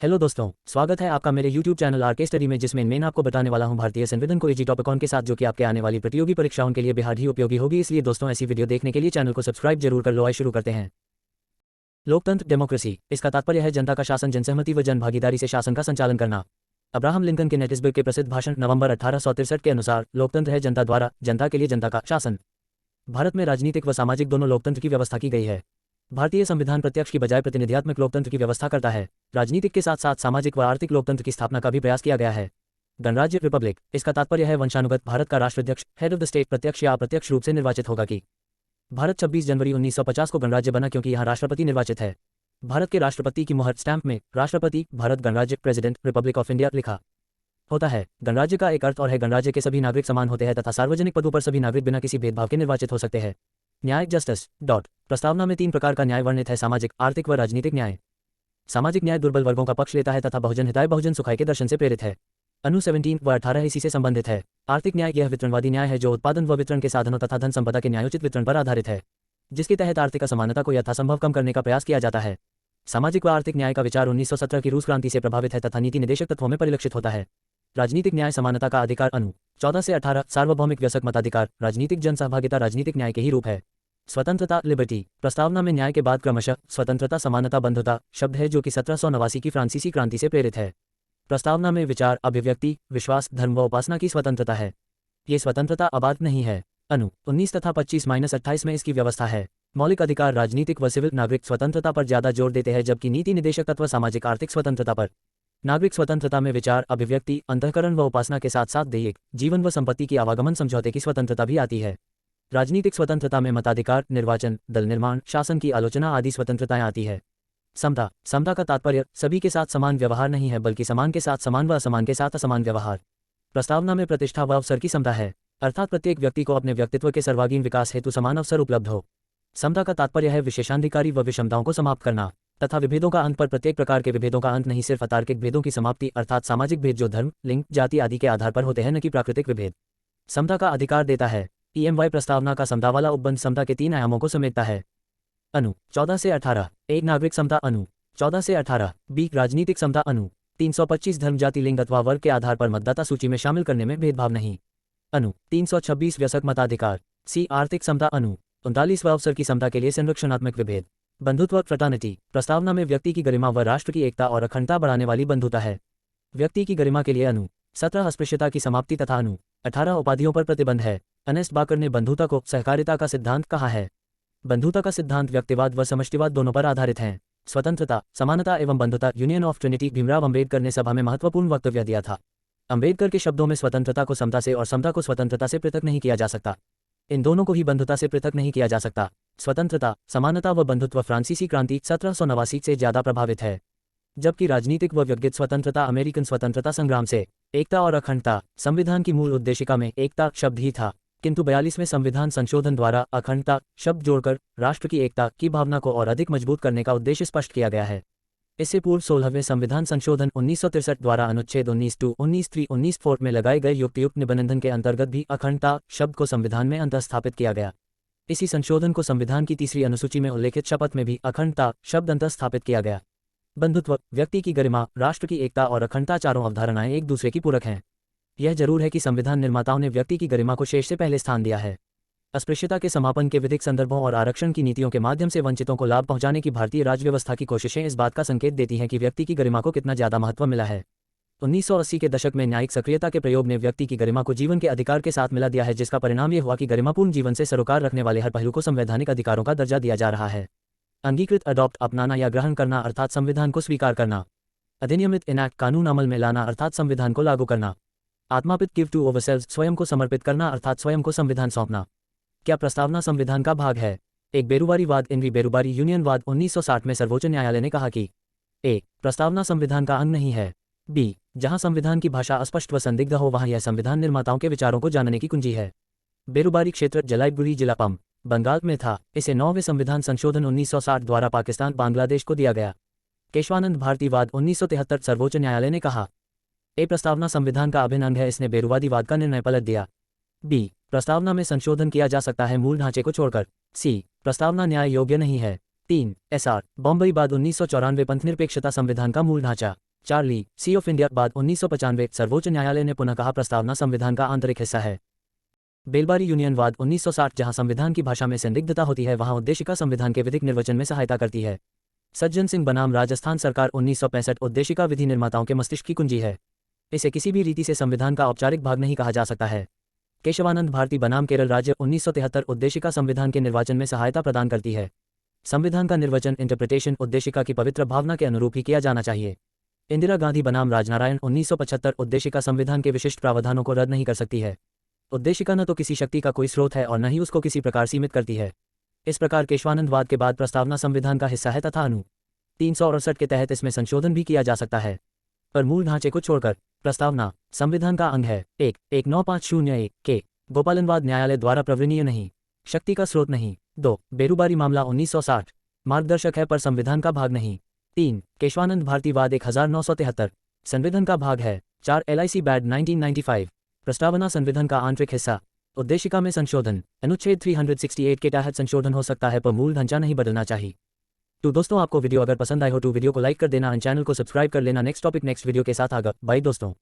Hello दोस्तों, स्वागत है आपका मेरे YouTube चैनल आरके स्टडी में, जिसमें मैं आपको बताने वाला हूं भारतीय संविधान को इजी टॉपिक ऑन के साथ, जो कि आपके आने वाली प्रतियोगी परीक्षाओं के लिए बेहद ही उपयोगी होगी। इसलिए दोस्तों, ऐसी वीडियो देखने के लिए चैनल को सब्सक्राइब जरूर कर लो। आइए शुरू करते हैं। लोकतंत्र, डेमोक्रेसी, इसका तात्पर्य है जनता का शासन, जनसहमति व जनभागीदारी से शासन का संचालन करना। अब्राहम लिंकन के गेटिसबर्ग के प्रसिद्ध भाषण नवंबर 1863 के अनुसार, लोकतंत्र है जनता द्वारा जनता के लिए जनता का शासन। भारत में राजनीतिक व सामाजिक दोनों लोकतंत्र की व्यवस्था की गई है। भारतीय संविधान प्रत्यक्ष की बजाय प्रतिनिधियात्मक लोकतंत्र की व्यवस्था करता है। राजनीतिक के साथ साथ सामाजिक व आर्थिक लोकतंत्र की स्थापना का भी प्रयास किया गया है। गणराज्य, रिपब्लिक, इसका तात्पर्य है वंशानुगत भारत का राष्ट्राध्यक्ष, हेड ऑफ द स्टेट, प्रत्यक्ष या अप्रत्यक्ष रूप से निर्वाचित होगा कि भारत 26 जनवरी 1950 को गणराज्य बना, क्योंकि यहाँ राष्ट्रपति निर्वाचित है। भारत के राष्ट्रपति की मुहर स्टैंप में राष्ट्रपति, भारत गणराज्य, प्रेसिडेंट, रिपब्लिक ऑफ इंडिया लिखा होता है। गणराज्य का एक अर्थ और है गणराज्य के सभी नागरिक समान होते हैं तथा सार्वजनिक पदों पर सभी नागरिक बिना किसी भेदभाव के निर्वाचित हो सकते हैं। न्याय, जस्टिस प्रस्तावना में 3 प्रकार का न्याय वर्णित है: सामाजिक, आर्थिक व राजनीतिक न्याय। सामाजिक न्याय दुर्बल वर्गों का पक्ष लेता है तथा बहुजन हिताय बहुजन सुखाय के दर्शन से प्रेरित है। अनु 17 व 18 इसी से संबंधित है। आर्थिक न्याय यह वितरणवादी न्याय है जो उत्पादन व वितरण के साधनों तथा धन संपदा के न्यायोचित वितरण पर आधारित है, जिसके तहत आर्थिक असमानता को यथासंभव कम करने का प्रयास किया जाता है। सामाजिक व आर्थिक न्याय का विचार 1917 की रूस क्रांति से प्रभावित है तथा नीति निदेशक तत्वों में परिलक्षित होता है। राजनीतिक न्याय, समानता का अधिकार, अनु 14 से 18, सार्वभौमिक व्यस्क मताधिकार, राजनीतिक जनसहभागिता राजनीतिक न्याय के ही रूप है। स्वतंत्रता, लिबर्टी, प्रस्तावना में न्याय के बाद क्रमशः स्वतंत्रता, समानता, बंधुता शब्द है, जो कि 1789 की फ्रांसीसी क्रांति से प्रेरित है। प्रस्तावना में विचार, अभिव्यक्ति, विश्वास, धर्म व उपासना की स्वतंत्रता है। ये स्वतंत्रता अबाध नहीं है। अनु 19 तथा 25-28 में इसकी व्यवस्था है। मौलिक अधिकार, राजनीतिक व सिविल नागरिक स्वतंत्रता पर ज्यादा जोर देते हैं, जबकि नीति निदेशक तत्व सामाजिक आर्थिक स्वतंत्रता पर। नागरिक स्वतंत्रता में विचार, अभिव्यक्ति, अंतःकरण व उपासना के साथ साथ दैहिक जीवन व संपत्ति की आवागमन समझौते की स्वतंत्रता भी आती है। राजनीतिक स्वतंत्रता में मताधिकार, निर्वाचन, दल निर्माण, शासन की आलोचना आदि स्वतंत्रताएं आती है। समता, समता का तात्पर्य सभी के साथ समान व्यवहार नहीं है, बल्कि समान के साथ समान व असमान के साथ असमान व्यवहार। प्रस्तावना में प्रतिष्ठा व अवसर की समता है, अर्थात प्रत्येक व्यक्ति को अपने व्यक्तित्व के सर्वांगीण विकास हेतु समान अवसर उपलब्ध हो। समता का तात्पर्य है विशेषाधिकारी व विषमताओं को समाप्त करना तथा विभेदों का अंत पर प्रत्येक प्रकार के विभेदों का अंत नहीं, सिर्फ अतार्किक भेदों की समाप्ति, अर्थात सामाजिक भेद जो धर्म, लिंग, जाति आदि के आधार पर होते हैं, न कि प्राकृतिक विभेद। समता का अधिकार देता है। EMY प्रस्तावना का समता वाला उपबंध समता के 3 आयामों को समेटता है। अनु 14 से 18, एक नागरिक समता, अनु 14 से 18, बी राजनीतिक समता, अनु 325 धर्म, जाति, लिंग अथवा वर्ग के आधार पर मतदाता सूची में शामिल करने में भेदभाव नहीं, अनु 326 व्यस्क मताधिकार, सी आर्थिक समता, अनु 39 अवसर की समता के लिए संरक्षणात्मक विभेद। बंधुत्व, फ्रेटर्निटी, प्रस्तावना में व्यक्ति की गरिमा व राष्ट्र की एकता और अखंडता बढ़ाने वाली बंधुता है। व्यक्ति की गरिमा के लिए अनु 17 अस्पृश्यता की समाप्ति तथा अनु 18 उपाधियों पर प्रतिबंध है। अर्नेस्ट बाकर ने बंधुता को सहकारिता का सिद्धांत कहा है। बंधुता का सिद्धांत व्यक्तिवाद व समष्टिवाद दोनों पर आधारित है। स्वतंत्रता, समानता एवं बंधुता, union of Trinity, Bhimrao Ambedkar ने सभा में महत्वपूर्ण वक्तव्य दिया था। अम्बेडकर के शब्दों में स्वतंत्रता को समता से और समता को स्वतंत्रता से पृथक नहीं किया जा सकता। इन दोनों को ही बंधुता से पृथक नहीं किया जा सकता। स्वतंत्रता, समानता व बंधुत्व फ्रांसीसी क्रांति 1789 से ज्यादा प्रभावित है, जबकि राजनीतिक व व्यक्तिगत स्वतंत्रता अमेरिकन स्वतंत्रता संग्राम से। एकता और अखंडता, संविधान की मूल उद्देशिका में एकता शब्द ही था, किंतु 42वें संविधान संशोधन द्वारा अखंडता शब्द जोड़कर राष्ट्र की एकता की भावना को और अधिक मजबूत करने का उद्देश्य स्पष्ट किया गया है। इससे पूर्व 16वें संविधान संशोधन 1963 द्वारा अनुच्छेद 19(2), 19(3), 19(4) में लगाए गए युक्त निबंधन के अंतर्गत भी अखंडता शब्द को संविधान में अंतःस्थापित किया गया। इसी संशोधन को संविधान की 3री अनुसूची में उल्लेखित शपथ में भी अखंडता शब्द अंतःस्थापित किया गया। बंधुत्व, व्यक्ति की गरिमा, राष्ट्र की एकता और अखंडता चारों अवधारणाएं एक दूसरे की पूरक हैं। यह जरूर है कि संविधान निर्माताओं ने व्यक्ति की गरिमा को शेष से पहले स्थान दिया है। अस्पृश्यता के समापन के विधिक संदर्भों और आरक्षण की नीतियों के माध्यम से वंचितों को लाभ पहुंचाने की भारतीय राज्य व्यवस्था की कोशिशें इस बात का संकेत देती हैं कि व्यक्ति की गरिमा को कितना ज्यादा महत्व मिला है। 1980 के दशक में न्यायिक सक्रियता के प्रयोग ने व्यक्ति की गरिमा को जीवन के अधिकार के साथ मिला दिया है, जिसका परिणाम ये हुआ कि गरिमापूर्ण जीवन से सरोकार रखने वाले हर पहलू को संवैधानिक अधिकारों का दर्जा दिया जा रहा है। अंगीकृत, अडॉप्ट, अपनाना या ग्रहण करना अर्थात संविधान को स्वीकार करना। अधिनियमित, इनैक्ट, कानून अमल में लाना अर्थात संविधान को लागू करना। आत्मापित, गिव टू ओवरसेल्व्स, स्वयं को समर्पित करना अर्थात स्वयं को संविधान सौंपना। क्या प्रस्तावना संविधान का भाग है? एक बेरुबारीवाद, इनरी बेरुबारी यूनियनवाद। 1960 में सर्वोच्च न्यायालय ने कहा कि ए प्रस्तावना संविधान का अंग नहीं है। बी जहां संविधान की भाषा अस्पष्ट व संदिग्ध हो वहां यह संविधान निर्माताओं के विचारों को जानने की कुंजी है। बेरुबारी क्षेत्र जलाईगुड़ी जिला पम बंगाल में था। इसे 9वें संविधान संशोधन 1960 द्वारा पाकिस्तान बांग्लादेश को दिया गया। केशवानंद भारतीवाद 1973 सर्वोच्च न्यायालय ने कहा ए प्रस्तावना संविधान का अभिन्न अंग है, इसने बेरुवादीवाद का निर्णय पलट दिया। बी प्रस्तावना में संशोधन किया जा सकता है मूल ढांचे को छोड़कर। सी प्रस्तावना न्याय योग्य नहीं है। 3 SR बॉम्बईवाद 1994 पंथनिरपेक्षता संविधान का मूल ढांचा। चार्ली सी ऑफ इंडिया बाद 1995 सर्वोच्च न्यायालय ने पुनः कहा प्रस्तावना संविधान का आंतरिक हिस्सा है। बेलबारी यूनियनवाद 1960 जहां संविधान की भाषा में संदिग्धता होती है वहां उद्देशिका संविधान के विधिक निर्वचन में सहायता करती है। सज्जन सिंह बनाम राजस्थान सरकार 1965 उद्देशिका विधि निर्माताओं के मस्तिष्क की कुंजी है। इसे किसी भी रीति से संविधान का औपचारिक भाग नहीं कहा जा सकता है। केशवानंद भारती बनाम केरल राज्य 1973 उद्देशिका संविधान के निर्वाचन में सहायता प्रदान करती है। संविधान का निर्वचन इंटरप्रिटेशन उद्देशिका की पवित्र भावना के अनुरूप ही किया जाना चाहिए। इंदिरा गांधी बनाम राजनारायण 1975 उद्देशिका संविधान के विशिष्ट प्रावधानों को रद्द नहीं कर सकती है। उद्देशिका न तो किसी शक्ति का कोई स्रोत है और न ही उसको किसी प्रकार सीमित करती है। इस प्रकार केशवानंदवाद के बाद प्रस्तावना संविधान का हिस्सा है तथा अनु 368 के तहत इसमें संशोधन भी किया जा सकता है, पर मूल ढांचे को छोड़कर। प्रस्तावना संविधान का अंग है। 1.19501 के गोपालनवाद न्यायालय द्वारा प्रवरणीय नहीं, शक्ति का स्रोत नहीं। 2. बेरुबारी मामला 1960 मार्गदर्शक है पर संविधान का भाग नहीं। 3. केशवानंद भारतीवाद 1973 संविधान का भाग है। 4. LIC बैड 1995 प्रस्तावना संविधान का आंतरिक हिस्सा। उद्देशिका में संशोधन अनुच्छेद 368 के तहत संशोधन हो सकता है पर मूल ढांचा नहीं बदलना चाहिए। तो दोस्तों आपको वीडियो अगर पसंद आए हो तो वीडियो को लाइक कर देना और चैनल को सब्सक्राइब कर लेना। नेक्स्ट टॉपिक नेक्स्ट वीडियो के साथ आगा। बाय दोस्तों।